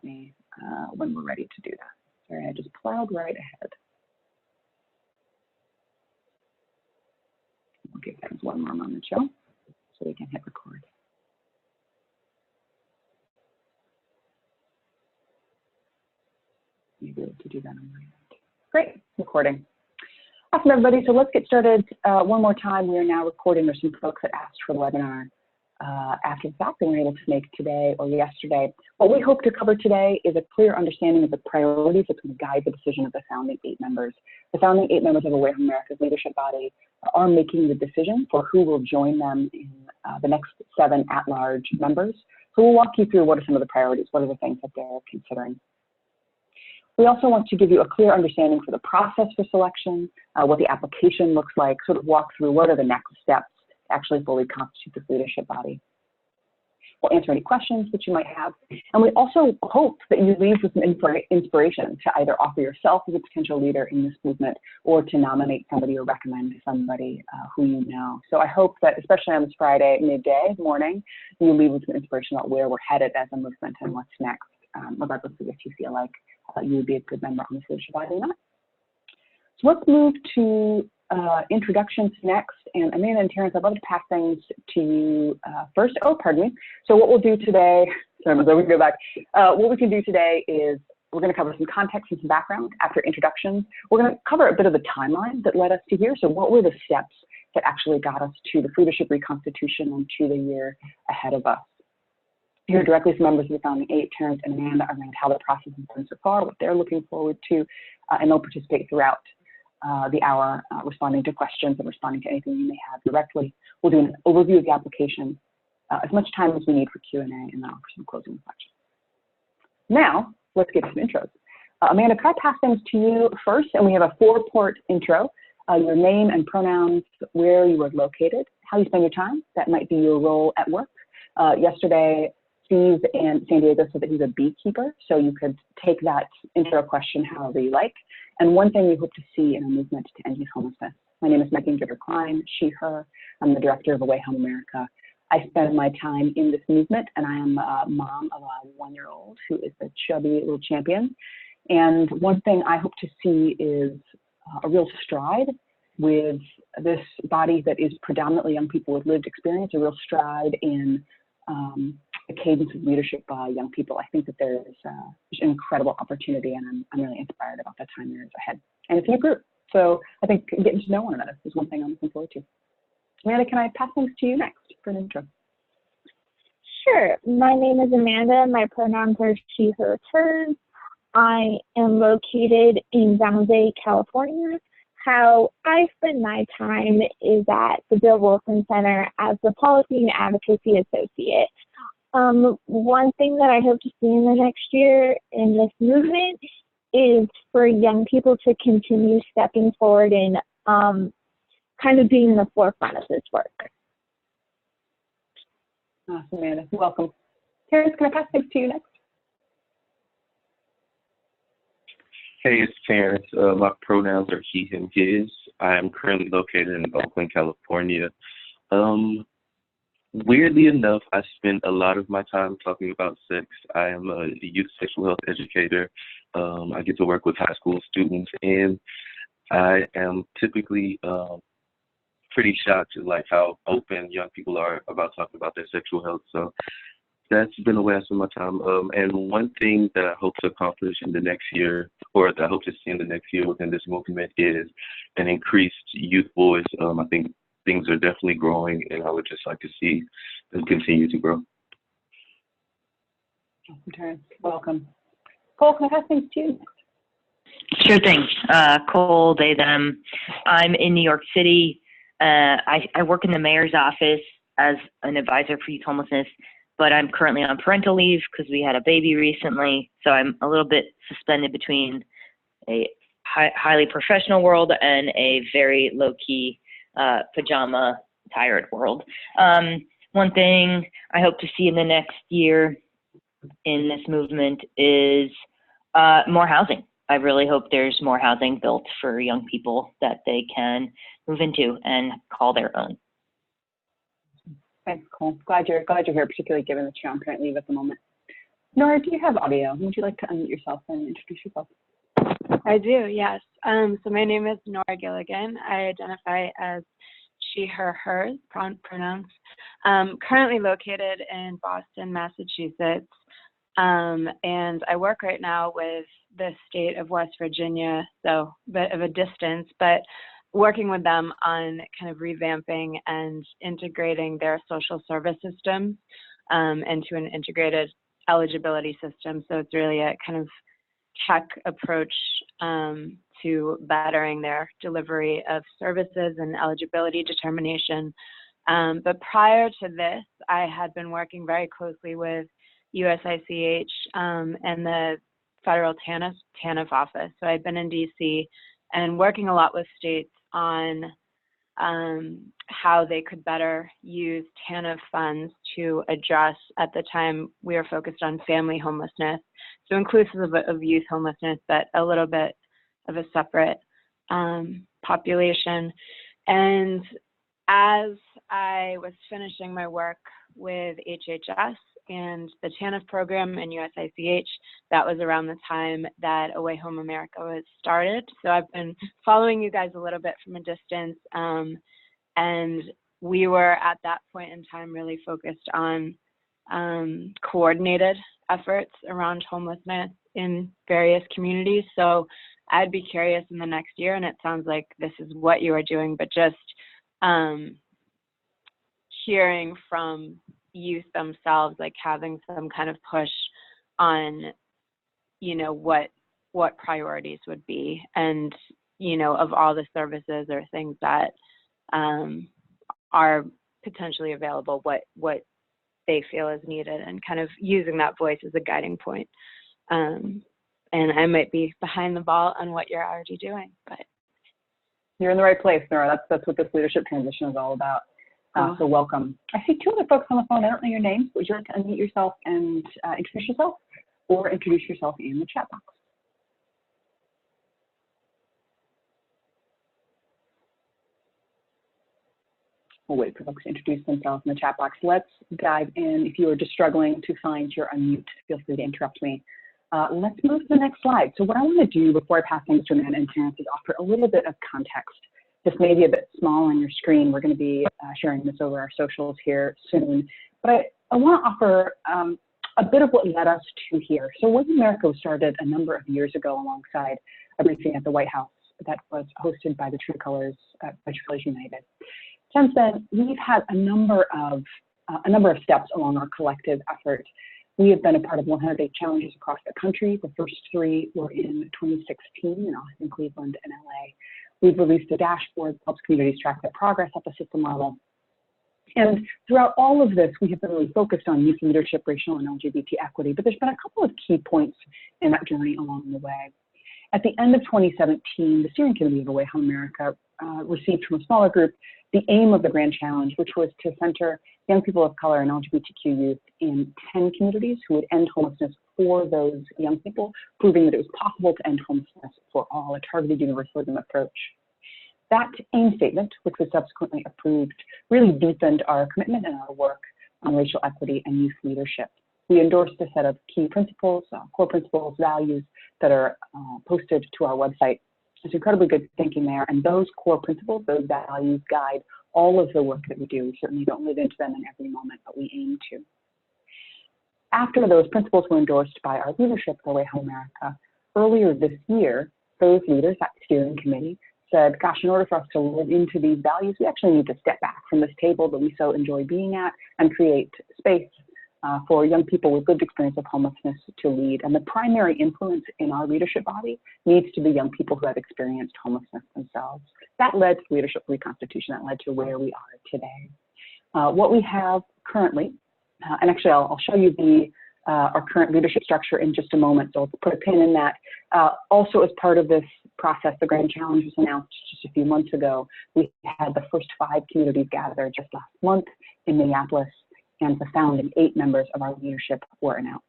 at me when we're ready to do that. Sorry, I just plowed right ahead. We'll give things one more moment, Joe, so we can hit record. You'll be able to do that on my end. Great, recording. Awesome, everybody. So let's get started one more time. We are now recording. There's some folks that asked for the webinar after the fact they weren't able to make today or yesterday. What we hope to cover today is a clear understanding of the priorities that's going to guide the decision of the founding 8 members. The founding 8 members of AWHA America's Leadership Body are making the decision for who will join them in the next 7 at-large members. So we'll walk you through what are some of the priorities, what are the things that they're considering. We also want to give you a clear understanding for the process for selection, what the application looks like, sort of walk through what are the next steps to actually fully constitute this leadership body. We'll answer any questions that you might have. And we also hope that you leave with some inspiration to either offer yourself as a potential leader in this movement or to nominate somebody or recommend somebody who you know. So I hope that, especially on this Friday midday morning, you leave with some inspiration about where we're headed as a movement and what's next, regardless of if you feel like you would be a good member on this leadership body or not. So let's move to introductions next. And Amanda and Terrence, I'd love to pass things to you first. Oh, pardon me. So what we'll do today, sorry, we can go back. What we can do today is we're going to cover some context and some background after introductions. We're going to cover a bit of the timeline that led us to here. So what were the steps that actually got us to the leadership reconstitution and to the year ahead of us? Hear directly from members of the founding 8, Terrence and Amanda, around how the process has been so far, what they're looking forward to, and they'll participate throughout the hour, responding to questions and responding to anything you may have directly. We'll do an overview of the application, as much time as we need for Q&A, and then offer some closing reflections. Now, let's get to some intros. Amanda, can I pass things to you first? And we have a 4-part intro, your name and pronouns, where you are located, how you spend your time, that might be your role at work. Yesterday, Steve in San Diego said that he's a beekeeper, so you could take that intro question however you like. And one thing we hope to see in a movement to end youth homelessness. My name is Megan Gitter-Klein, she, her. I'm the director of AWHA America. I spend my time in this movement, and I am a mom of a 1-year-old who is a chubby little champion. And one thing I hope to see is a real stride with this body that is predominantly young people with lived experience, a real stride in a cadence of leadership by young people. I think that there's an incredible opportunity, and I'm really inspired about the time there is ahead. And it's in a group, so I think getting to know one another is one thing I'm looking forward to. Amanda, can I pass things to you next for an intro? Sure. My name is Amanda. My pronouns are she, her, hers. I am located in San Jose, California. How I spend my time is at the Bill Wilson Center as the Policy and Advocacy Associate. One thing that I hope to see in the next year in this movement is for young people to continue stepping forward and kind of being in the forefront of this work. Awesome, Amanda. Welcome. Terrence, can I pass things to you next? Hey, it's Terrence. My pronouns are he, him, his. I am currently located in Oakland, California. Weirdly enough, I spend a lot of my time talking about sex. I am a youth sexual health educator. I get to work with high school students, and I am typically pretty shocked at like how open young people are about talking about their sexual health. So that's been a way I spend my time. And one thing that I hope to accomplish in the next year, or that I hope to see in the next year within this movement, is an increased youth voice. I think things are definitely growing, and I would just like to see them continue to grow. Awesome, Terrence. Welcome. Cole, can I pass things to you? Sure thing. Cole, they, them. I'm in New York City. I work in the mayor's office as an advisor for youth homelessness, but I'm currently on parental leave because we had a baby recently. So I'm a little bit suspended between a highly professional world and a very low-key pajama tired world. One thing I hope to see in the next year in this movement is more housing. I really hope there's more housing built for young people that they can move into and call their own. Thanks, Cole. Glad you're here, particularly given that you're on parent leave at the moment. Nora, do you have audio? Would you like to unmute yourself and introduce yourself? I do, yes. So my name is Nora Gilligan. I identify as she, her, hers pronouns. Currently located in Boston, Massachusetts. And I work right now with the state of West Virginia, so a bit of a distance, but working with them on kind of revamping and integrating their social service system into an integrated eligibility system. So it's really a kind of tech approach to bettering their delivery of services and eligibility determination. But prior to this, I had been working very closely with USICH and the federal TANF office. So I'd been in DC and working a lot with states on how they could better use TANF funds to address, at the time we were focused on family homelessness, so inclusive of youth homelessness, but a little bit of a separate population. And as I was finishing my work with HHS and the TANF program and USICH, that was around the time that Away Home America was started. So I've been following you guys a little bit from a distance, and we were at that point in time really focused on coordinated efforts around homelessness in various communities. So I'd be curious in the next year, and it sounds like this is what you are doing, but just hearing from youth themselves, like having some kind of push on, you know, what priorities would be, and, you know, of all the services or things that are potentially available, what they feel is needed, and kind of using that voice as a guiding point. And I might be behind the ball on what you're already doing, but You're in the right place, Nora. That's what this leadership transition is all about. So welcome. I see two other folks on the phone. I don't know your names. Would you like to unmute yourself and introduce yourself, or introduce yourself in the chat box? We'll wait for folks to introduce themselves in the chat box. Let's dive in. If you are just struggling to find your unmute, feel free to interrupt me. Let's move to the next slide. So what I want to do before I pass things to Amanda and Terrence is offer a little bit of context. This may be a bit small on your screen. We're going to be sharing this over our socials here soon. But I want to offer a bit of what led us to here. So Away Home America was started a number of years ago alongside a briefing at the White House that was hosted by the True Colors United. Since then, we've had a number of steps along our collective effort. We have been a part of 108 challenges across the country. The first 3 were in 2016 in Austin, Cleveland, and LA. We've released a dashboard that helps communities track their progress at the system level. And throughout all of this, we have been really focused on youth leadership, racial and LGBT equity, but there's been a couple of key points in that journey along the way. At the end of 2017, the steering committee of Away Home America received from a smaller group the aim of the Grand Challenge, which was to center young people of color and LGBTQ youth in 10 communities who would end homelessness for those young people, proving that it was possible to end homelessness for all, a targeted universalism approach. That aim statement, which was subsequently approved, really deepened our commitment and our work on racial equity and youth leadership. We endorsed a set of key principles, core principles, values that are posted to our website. There's incredibly good thinking there, and those core principles, those values guide all of the work that we do. We certainly don't live into them in every moment, but we aim to. After those principles were endorsed by our leadership at Away Home America, earlier this year, those leaders, that steering committee, said, gosh, in order for us to live into these values, we actually need to step back from this table that we so enjoy being at and create space for young people with lived experience of homelessness to lead. And the primary influence in our leadership body needs to be young people who have experienced homelessness themselves. That led to leadership reconstitution. That led to where we are today. What we have currently, and actually I'll show you our current leadership structure in just a moment, so let's put a pin in that. Also, as part of this process, the Grand Challenge was announced just a few months ago. We had the first 5 communities gather just last month in Minneapolis, and the founding 8 members of our leadership were announced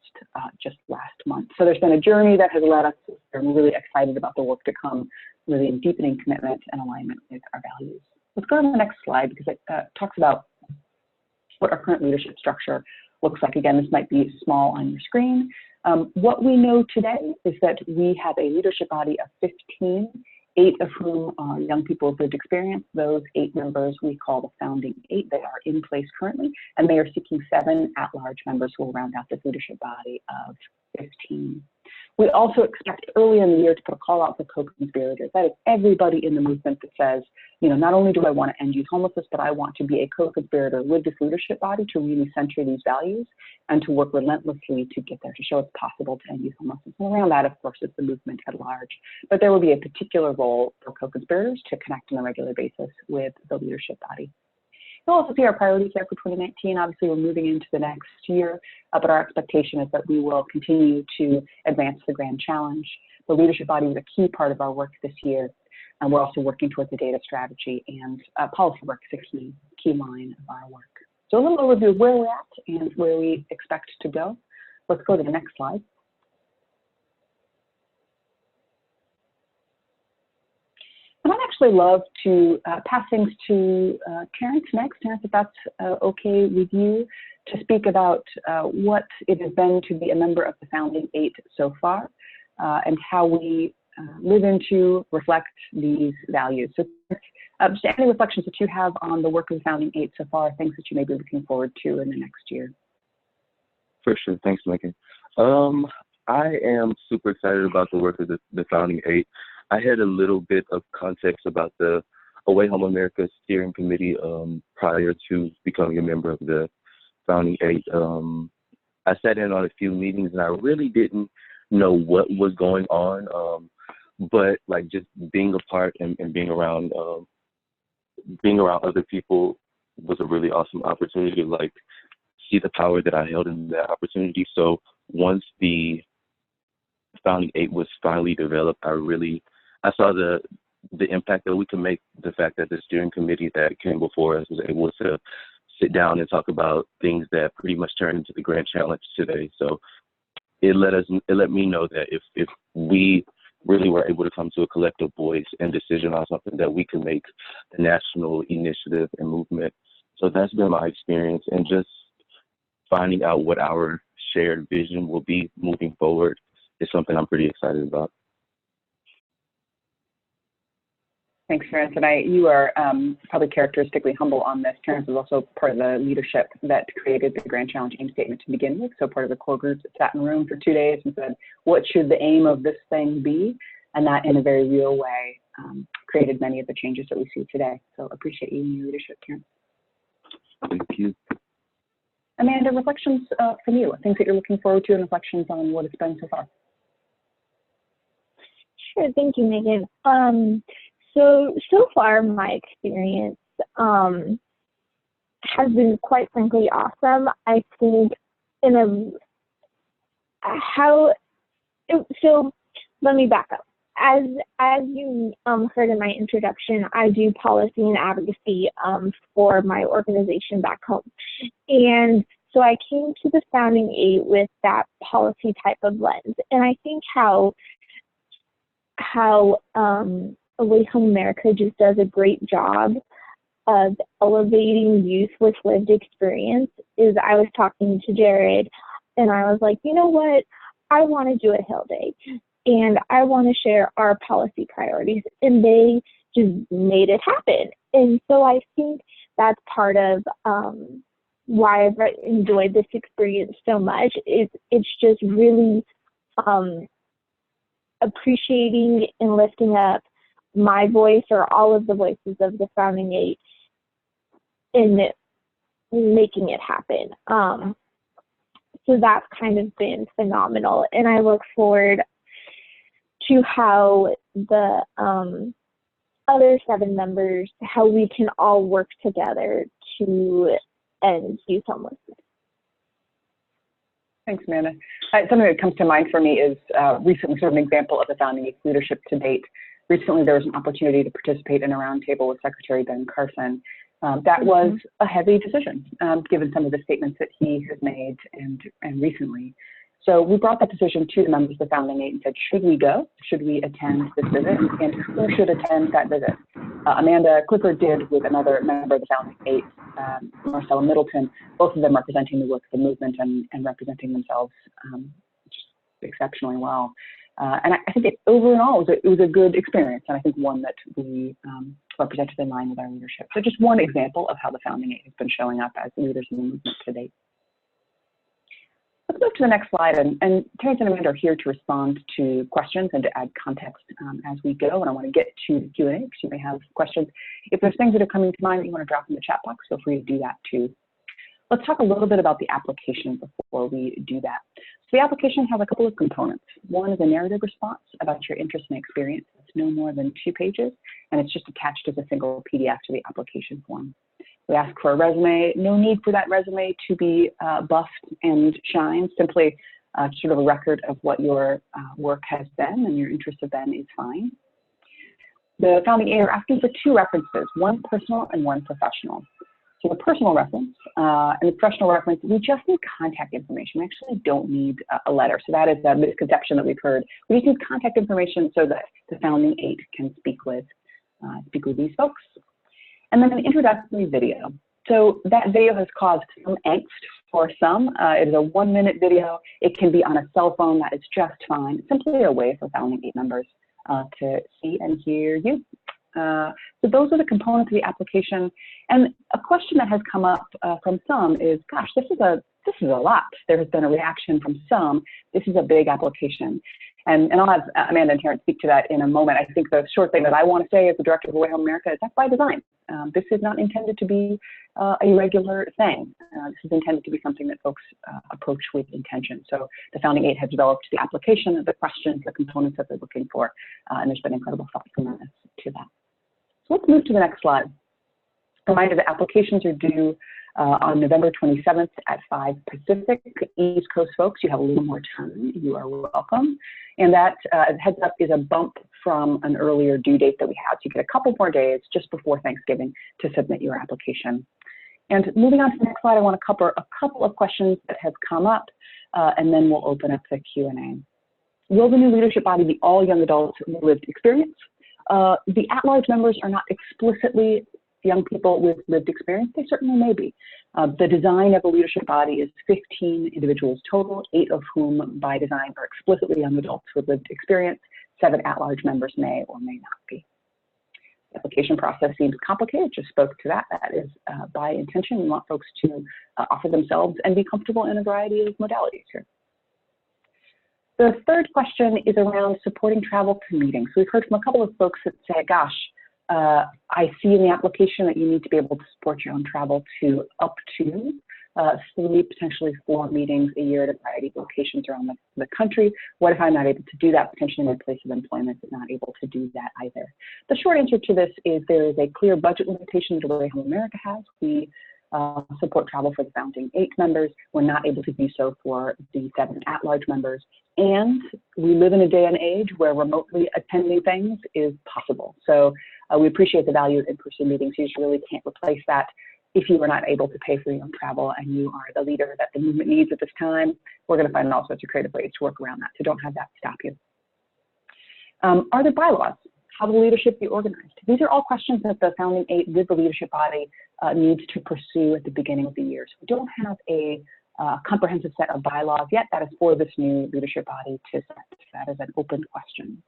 just last month. So there's been a journey that has led us, and we're really excited about the work to come, really in deepening commitment and alignment with our values. Let's go to the next slide, because it talks about what our current leadership structure looks like. Again, this might be small on your screen. What we know today is that we have a leadership body of 15, 8 of whom are young people with lived experience. Those 8 members we call the founding 8. They are in place currently, and they are seeking 7 at-large members who will round out this leadership body of 15. We also expect early in the year to put a call out for co-conspirators. That is everybody in the movement that says, you know, not only do I want to end youth homelessness, but I want to be a co-conspirator with this leadership body to really center these values and to work relentlessly to get there, to show it's possible to end youth homelessness. And around that, of course, is the movement at large. But there will be a particular role for co-conspirators to connect on a regular basis with the leadership body. You'll also see our priorities there for 2019. Obviously, we're moving into the next year, but our expectation is that we will continue to advance the grand challenge. The leadership body is a key part of our work this year, and we're also working towards the data strategy, and policy work is a key line of our work. So a little overview of where we're at and where we expect to go. Let's go to the next slide. And I'd actually love to pass things to Terrence next. Terrence, if that's okay with you, to speak about what it has been to be a member of the founding 8 so far, and how we live into, reflect these values. So just any reflections that you have on the work of the founding 8 so far, things that you may be looking forward to in the next year. For sure. Thanks, Megan. I am super excited about the work of the founding 8. I had a little bit of context about the Away Home America Steering Committee prior to becoming a member of the founding 8. I sat in on a few meetings and I really didn't know what was going on, but like just being a part and being around other people was a really awesome opportunity to like see the power that I held in that opportunity. So once the founding 8 was finally developed, I saw the impact that we could make. The fact that the steering committee that came before us was able to sit down and talk about things that pretty much turned into the grand challenge today. So it let me know that if we really were able to come to a collective voice and decision on something, that we could make the national initiative and movement. So that's been my experience, and just finding out what our shared vision will be moving forward is something I'm pretty excited about. Thanks, Terrence. And you are probably characteristically humble on this. Terrence is also part of the leadership that created the Grand Challenge aim statement to begin with. So part of the core group that sat in the room for 2 days and said, what should the aim of this thing be? And that in a very real way created many of the changes that we see today. So appreciate you and your leadership, Terrence. Thank you. Amanda, reflections from you, things that you're looking forward to and reflections on what it's been so far. Sure, thank you, Megan. So far, my experience has been quite frankly awesome. I think so let me back up. As you heard in my introduction, I do policy and advocacy for my organization back home. And so I came to the founding 8 with that policy type of lens. And I think how Away Home America just does a great job of elevating youth with lived experience is I was talking to Jared and I was like, you know what, I want to do a Hill Day and I want to share our policy priorities, and they just made it happen. And so I think that's part of why I've enjoyed this experience so much. It's just really appreciating and lifting up my voice or all of the voices of the founding 8 in making it happen. So that's kind of been phenomenal. And I look forward to how the other 7 members, how we can all work together to end youth homelessness. Thanks, Amanda. Something that comes to mind for me is recently sort of an example of the founding 8 leadership to date. Recently, there was an opportunity to participate in a roundtable with Secretary Ben Carson. That was a heavy decision, given some of the statements that he has made and recently. So we brought that decision to the members of the founding 8 and said, should we go? Should we attend this visit? And who should attend that visit? Amanda Clifford did with another member of the Founding Eight, Marcella Middleton. Both of them representing the work of the movement and representing themselves just exceptionally well. And I think overall it was a good experience, and I think one that we represented in line with our leadership. So just one example of how the Founding Eight has been showing up as leaders in the movement to date. Let's move to the next slide, and Terrence and Amanda are here to respond to questions and to add context as we go, and I want to get to the Q&A because you may have questions. If there's things that are coming to mind that you want to drop in the chat box, feel free to do that too. Let's talk a little bit about the application before we do that. So the application has a couple of components. One is a narrative response about your interest and experience. It's no more than 2 pages, and it's just attached as a single PDF to the application form. We ask for a resume. No need for that resume to be buffed and shined. Simply sort of a record of what your work has been and your interests have been is fine. The Founding Eight are asking for 2 references, one personal and one professional. So the personal reference and the professional reference, we just need contact information. We actually don't need a letter. So that is a misconception that we've heard. We just need contact information so that the Founding Eight can speak with these folks. And then an introductory video. So that video has caused some angst for some. It is a 1-minute video. It can be on a cell phone. That is just fine. It's simply a way for Founding Eight members to see and hear you. So those are the components of the application. And a question that has come up from some is, gosh, this is a lot. There has been a reaction from some. This is a big application. And I'll have Amanda and Terrence speak to that in a moment. I think the short thing that I want to say as the director of AWHA America is that's by design. This is not intended to be a regular thing. This is intended to be something that folks approach with intention. So the Founding Eight has developed the application, the questions, the components that they're looking for, and there's been incredible thoughtfulness to that. So let's move to the next slide. Reminder, the applications are due on November 27th at 5 Pacific. East Coast folks, you have a little more time. You are welcome. And that, heads up, is a bump from an earlier due date that we had. So you get a couple more days just before Thanksgiving to submit your application. And moving on to the next slide, I want to cover a couple of questions that have come up, and then we'll open up the Q&A. Will the new leadership body be all young adults with lived experience? The at-large members are not explicitly young people with lived experience. They certainly may be. The design of a leadership body is 15 individuals total, 8 of whom by design are explicitly young adults with lived experience. 7 at-large members may or may not be. The application process seems complicated, just spoke to that. That is by intention. We want folks to offer themselves and be comfortable in a variety of modalities here. The third question is around supporting travel to meetings. We've heard from a couple of folks that say, gosh, I see in the application that you need to be able to support your own travel to up to 3, potentially 4 meetings a year at a variety of locations around the country. What if I'm not able to do that? Potentially my place of employment is not able to do that either. The short answer to this is there is a clear budget limitation that AWHA America has. We support travel for the Founding Eight members. We're not able to do so for the 7 at-large members. And we live in a day and age where remotely attending things is possible. So we appreciate the value of in-person meetings. You just really can't replace that. If you are not able to pay for your own travel and you are the leader that the movement needs at this time, we're going to find all sorts of creative ways to work around that. So don't have that stop you. Are there bylaws? How will leadership be organized? These are all questions that the Founding Eight with the leadership body needs to pursue at the beginning of the year. So we don't have a comprehensive set of bylaws yet. That is for this new leadership body to set. That is an open question.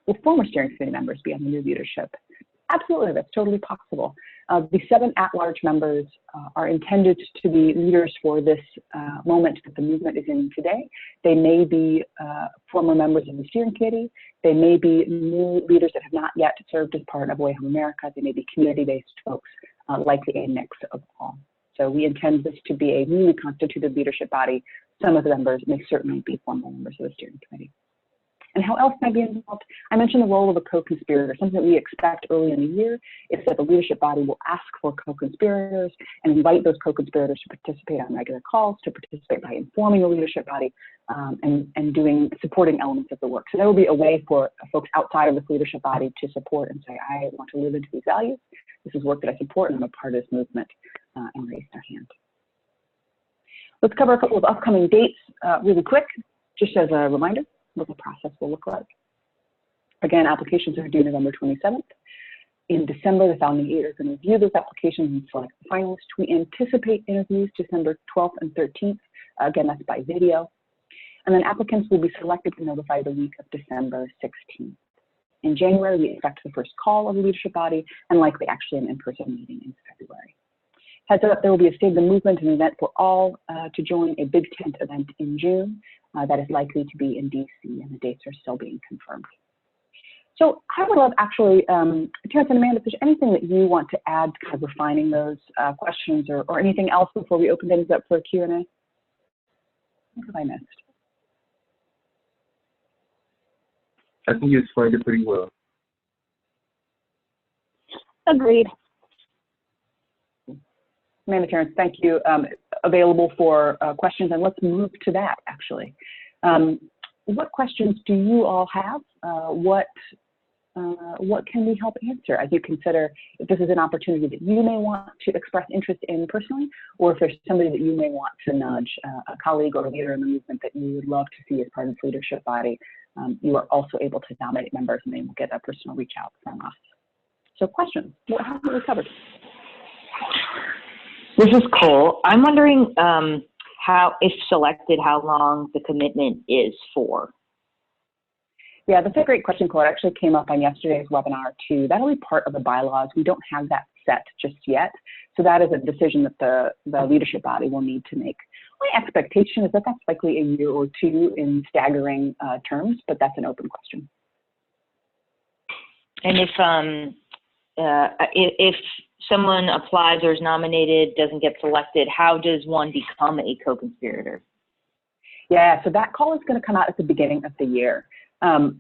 Will former steering committee members be on the new leadership? Absolutely, that's totally possible. The 7 at-large members are intended to be leaders for this moment that the movement is in today. They may be former members of the steering committee. They may be new leaders that have not yet served as part of AWHA America. They may be community-based folks, likely a mix of all. So we intend this to be a newly constituted leadership body. Some of the members may certainly be former members of the steering committee. And how else might be involved? I mentioned the role of a co-conspirator. Something that we expect early in the year is that the leadership body will ask for co-conspirators and invite those co-conspirators to participate on regular calls, to participate by informing the leadership body and doing supporting elements of the work. So there will be a way for folks outside of this leadership body to support and say, I want to live into these values. This is work that I support and I'm a part of this movement, and raise their hand. Let's cover a couple of upcoming dates really quick, just as a reminder what the process will look like. Again, applications are due November 27th. In December, the founding 8 are going to review those applications and select the finalists. We anticipate interviews December 12th and 13th. Again, that's by video. And then applicants will be selected and notified the week of December 16th. In January, we expect the first call of the leadership body and likely actually an in-person meeting in February. Heads up, there will be a State of the Movement, an event for all to join a big tent event in June that is likely to be in DC, and the dates are still being confirmed. So I would love actually, Terrence and Amanda, if there's anything that you want to add, kind of refining those questions or anything else before we open things up for Q&A? What have I missed? I think you explained it pretty well. Agreed. Amanda, Terrence, thank you. Available for questions, and let's move to that, actually. What questions do you all have? What can we help answer as you consider if this is an opportunity that you may want to express interest in personally, or if there's somebody that you may want to nudge, a colleague or a leader in the movement that you would love to see as part of the leadership body, you are also able to nominate members and they will get a personal reach out from us. So questions, what haven't we covered? This is Cole. I'm wondering how, if selected, how long the commitment is for. Yeah, that's a great question, Cole. It actually came up on yesterday's webinar too. That'll be part of the bylaws. We don't have that set just yet. So that is a decision that the leadership body will need to make. My expectation is that that's likely a year or two in staggering terms, but that's an open question. And if someone applies or is nominated, doesn't get selected, how does one become a co-conspirator? Yeah, so that call is going to come out at the beginning of the year.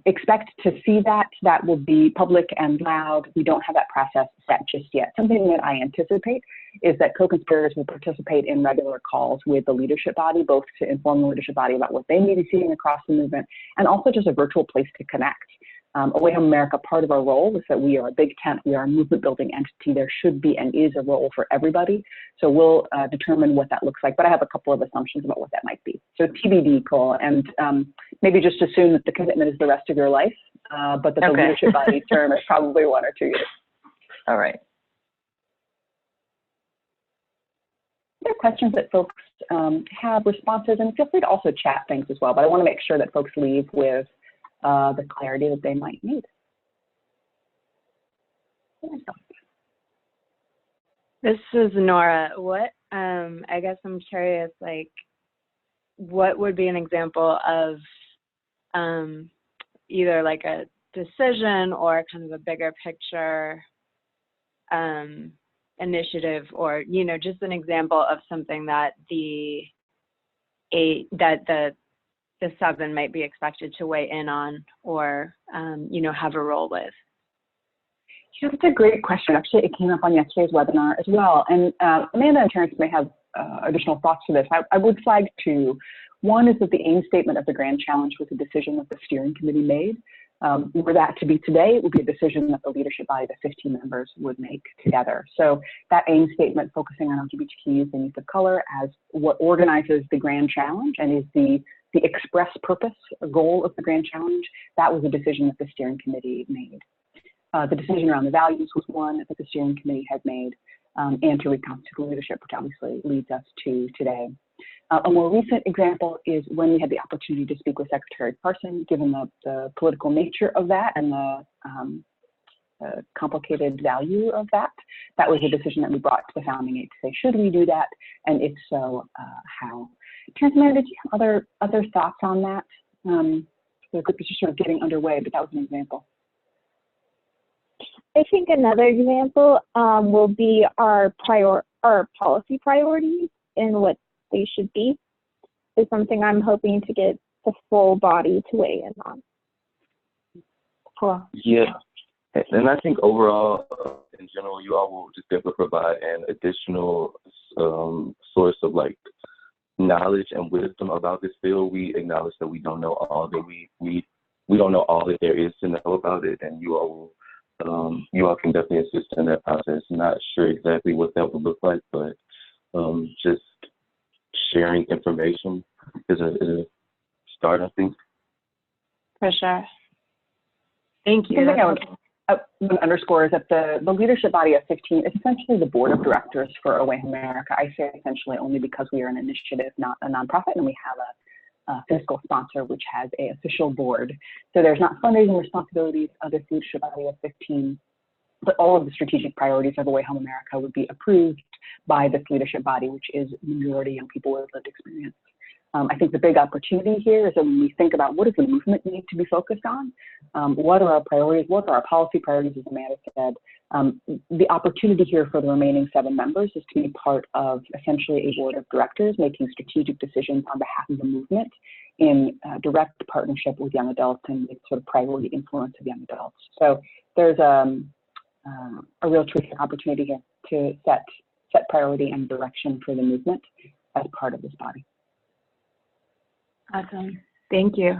Expect to see that. That will be public and loud. We don't have that process set just yet. Something that I anticipate is that co-conspirators will participate in regular calls with the leadership body, both to inform the leadership body about what they may be seeing across the movement, and also just a virtual place to connect. Away from America, part of our role is that we are a big tent, we are a movement building entity. There should be and is a role for everybody. So we'll determine what that looks like, but I have a couple of assumptions about what that might be. So TBD, Cole, and maybe just assume that the commitment is the rest of your life, but that the leadership body term is probably 1 or 2 years. All right. There are questions that folks have responses, and feel free to also chat things as well, but I want to make sure that folks leave with the clarity that they might need. This is Nora. What, I guess I'm curious, like, what would be an example of either like a decision or kind of a bigger picture initiative, or, you know, just an example of something that the 7 might be expected to weigh in on or, you know, have a role with? You know, that's a great question. Actually, it came up on yesterday's webinar as well. And Amanda and Terrence may have additional thoughts to this. I would flag 2. One is that the aim statement of the Grand Challenge was a decision that the steering committee made. Were that to be today, it would be a decision that the leadership body, the 15 members, would make together. So that aim statement focusing on LGBTQ youth and youth of color as what organizes the Grand Challenge and is the express purpose or goal of the Grand Challenge, that was a decision that the steering committee made. The decision around the values was one that the steering committee had made, and to reconstitute leadership, which obviously leads us to today. A more recent example is when we had the opportunity to speak with Secretary Parson, given the political nature of that and the complicated value of that. That was a decision that we brought to the founding 8 to say, should we do that? And if so, how? Terrence, Amanda, did you have other thoughts on that? The group is just sort of getting underway, but that was an example. I think another example will be our policy priorities and what they should be, is something I'm hoping to get the full body to weigh in on. Cool. Yeah, and I think overall, in general, you all will just be able to provide an additional source of like knowledge and wisdom about this field. We acknowledge that we don't know all that we don't know all that there is to know about it, and you all can definitely assist in that process. Not sure exactly what that would look like, but just sharing information is a start, I think. For sure. Thank you. want to underscore is that the leadership body of 15 is essentially the board of directors for AWHA America. I say essentially only because we are an initiative, not a nonprofit, and we have a fiscal sponsor which has an official board. So there's not fundraising responsibilities of this leadership body of 15, but all of the strategic priorities of AWHA America would be approved by this leadership body, which is majority young people with lived experience. I think the big opportunity here is that when we think about what does the movement need to be focused on, what are our priorities, what are our policy priorities, as Amanda said, the opportunity here for the remaining 7 members is to be part of essentially a board of directors making strategic decisions on behalf of the movement in direct partnership with young adults and sort of priority influence of young adults. So there's a real terrific opportunity here to set priority and direction for the movement as part of this body. Awesome. Thank you.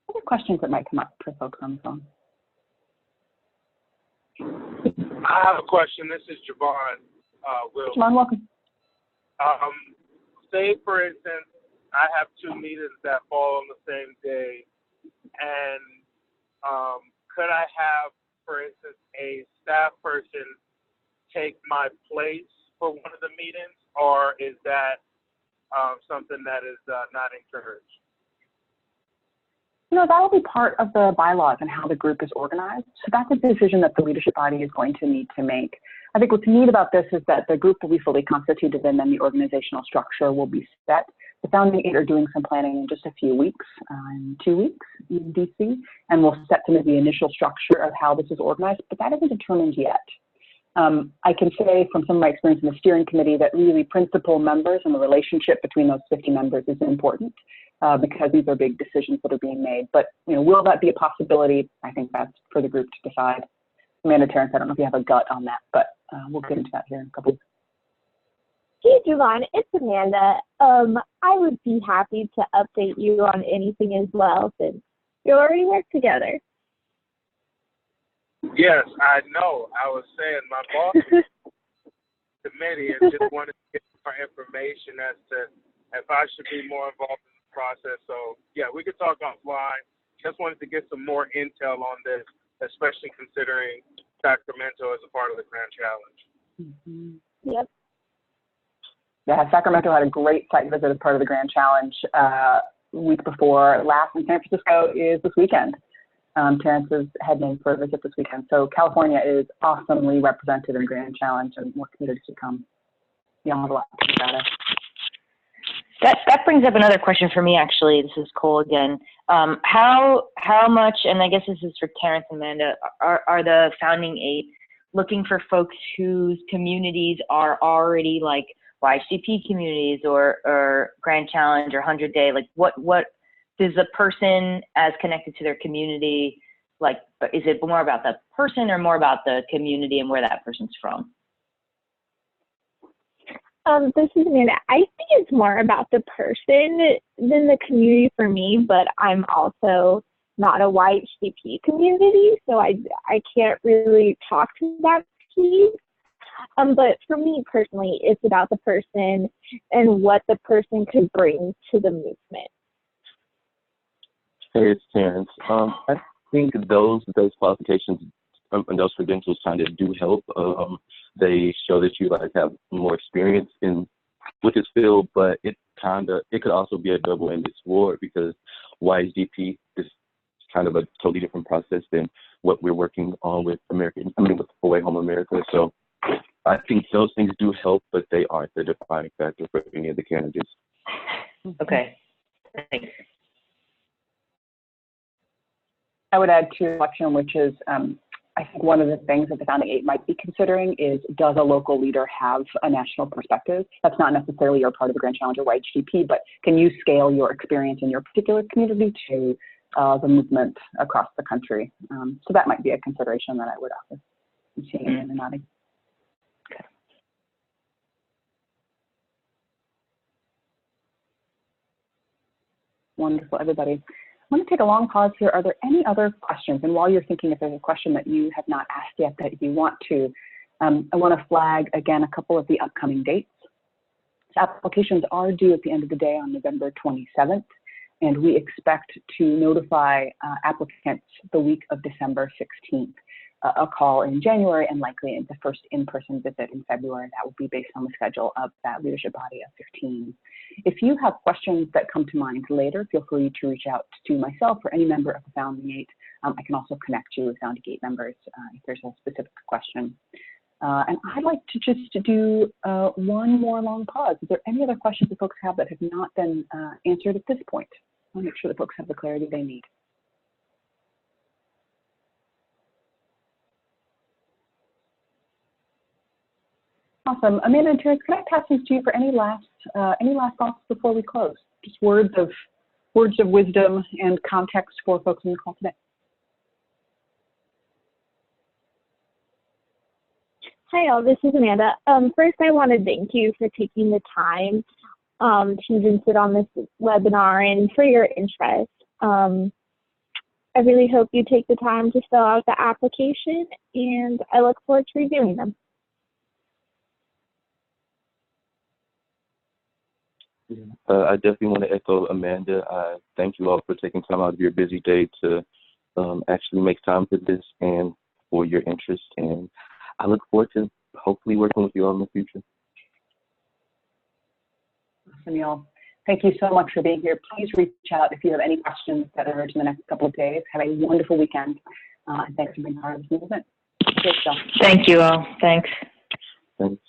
Other questions that might come up for folks on the phone? I have a question. This is Javon. Javon, welcome. Say, for instance, I have 2 meetings that fall on the same day, and could I have, for instance, a staff person take my place for one of the meetings, or is that something that is not encouraged? You know, that will be part of the bylaws and how the group is organized. So that's a decision that the leadership body is going to need to make. I think what's neat about this is that the group will be fully constituted and then the organizational structure will be set. The founding 8 are doing some planning in just a few weeks, in 2 weeks in DC, and we'll set some of the initial structure of how this is organized, but that isn't determined yet. I can say from some of my experience in the steering committee that really principal members and the relationship between those 50 members is important because these are big decisions that are being made. But you know, will that be a possibility? I think that's for the group to decide. Amanda, Terrence, I don't know if you have a gut on that, but we'll get into that here in a couple weeks. Hey, Javon, it's Amanda. I would be happy to update you on anything as well since we already work together. Yes, I know. I was saying my boss committee and just wanted to get more information as to if I should be more involved in the process. So, yeah, we could talk offline. Just wanted to get some more intel on this, especially considering Sacramento as a part of the Grand Challenge. Mm-hmm. Yep. Yeah, Sacramento had a great site visit as part of the Grand Challenge week before last, and San Francisco is this weekend. Terrence is heading for a visit this weekend. So California is awesomely represented in Grand Challenge and more communities to come. Y'all have a lot to think about it. That brings up another question for me, actually. This is Cole again. How much, and I guess this is for Terrence and Amanda, are the founding 8 looking for folks whose communities are already like YHCP communities or Grand Challenge or 100 Day? Like what does the person as connected to their community, like, is it more about the person or more about the community and where that person's from? This is Amanda. I think it's more about the person than the community for me, but I'm also not a YHCP community, so I can't really talk to that piece. But for me personally, it's about the person and what the person could bring to the movement. Hey, it's Terrence. I think those qualifications and those credentials kind of do help. They show that you like have more experience with this field, but it could also be a double-ended sword because YHDP is kind of a totally different process than what we're working on with with AWHA America. So I think those things do help, but they aren't the defining factor for any of the candidates. Okay, thanks. I would add to your question, which is I think one of the things that the founding 8 might be considering is, does a local leader have a national perspective? That's not necessarily your part of the Grand Challenge or YHDP, but can you scale your experience in your particular community to the movement across the country? So that might be a consideration that I would offer. I'm seeing it in the nodding. Okay. Wonderful, everybody. I'm going to take a long pause here. Are there any other questions? And while you're thinking if there's a question that you have not asked yet that you want to, I want to flag again a couple of the upcoming dates. So applications are due at the end of the day on November 27th. and we expect to notify applicants the week of December 16th. A call in January and likely the first in-person visit in February. That will be based on the schedule of that leadership body of 15. If you have questions that come to mind later, feel free to reach out to myself or any member of the Founding Eight. I can also connect you with Founding Eight members if there's a specific question. And I'd like to just do one more long pause. Is there any other questions that folks have that have not been answered at this point? I want to make sure that folks have the clarity they need. Awesome. Amanda and Terrence, can I pass these to you for any last thoughts before we close? Just words of wisdom and context for folks in the call today. Hi, all. This is Amanda. First, I want to thank you for taking the time to even sit on this webinar and for your interest. I really hope you take the time to fill out the application, and I look forward to reviewing them. I definitely want to echo Amanda. I thank you all for taking time out of your busy day to actually make time for this and for your interest. And I look forward to hopefully working with you all in the future. Awesome, y'all. Thank you so much for being here. Please reach out if you have any questions that emerge in the next couple of days. Have a wonderful weekend. And thanks for being part of this movement. Thank you all. Thanks. Thanks.